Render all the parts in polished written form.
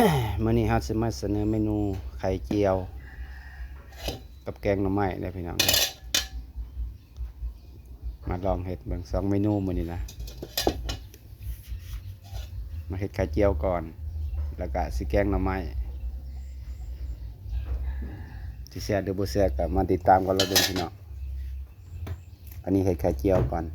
มื้อนี้เฮาสิมาเสนอเมนูไข่เจียวกับแกงหน่อไม้เด้อพี่น้องเด้อมาลองเฮ็ดเบิ่ง2เมนูมื้อนี้นะมาเฮ็ดไข่เจียวก่อนแล้วก็สิแกงหน่อไม้สิแซ่บหรือบ่แซ่บก็มาติดตามกันแล้วเด้อพี่น้องอันนี้เฮ็ดไข่เจียวก่อน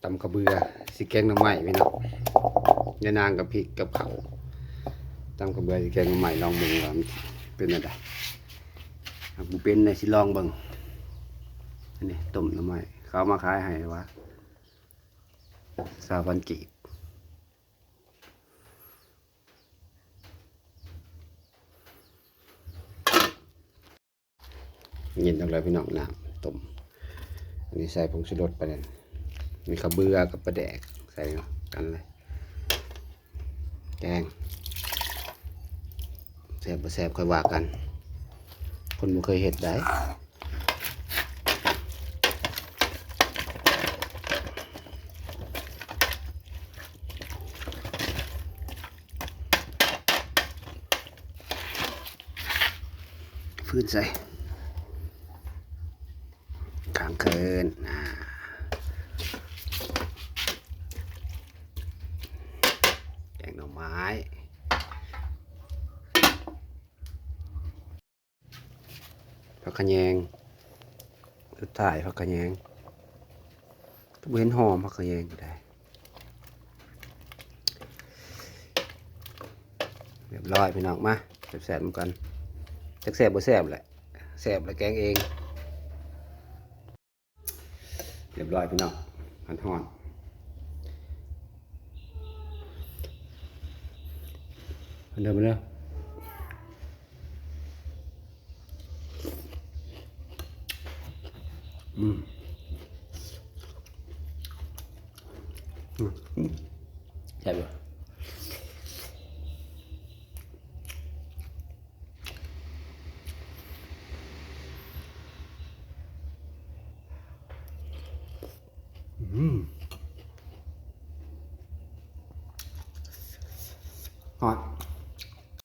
ตำกระเบือสิแกงหน่อไม้พี่น้องยานางกับพริกกับข้าวตำกระเบือสิแกงหน่อไม้ลองเบิ่งว่ามันเป็นจังได๋หากบ่เป็นน่ะสิลองเบิ่งอันนี้ต้มหน่อไม้เขามาขายให้ว่า20,000 กีบเย็นจังเลยพี่น้องน้ำต้มอันนี้ใส่ผงชูรสไปเลยมีข้าวเบื่อกับปลาแดกใส่กันเลยแกงแซ่บบ่แซ่บค่อยว่ากันคนบ่เคยเฮ็ดได้ฟื้นใส่ข้างเคินแกงหน่อไม้ผักขะแยงสุดท้ายผักขะแยงก็บ่เห็นหอมผักขะแยงอยู่ได้เรียบร้อยพี่น้องมาแซ่บๆเหมือนกันจักแซ่บบ่แซ่บแหละแซ่บแล้วแกงเองเรียบร้อยพี่น้องหั่นฮ้อนมาเด้อใช่ป่ะ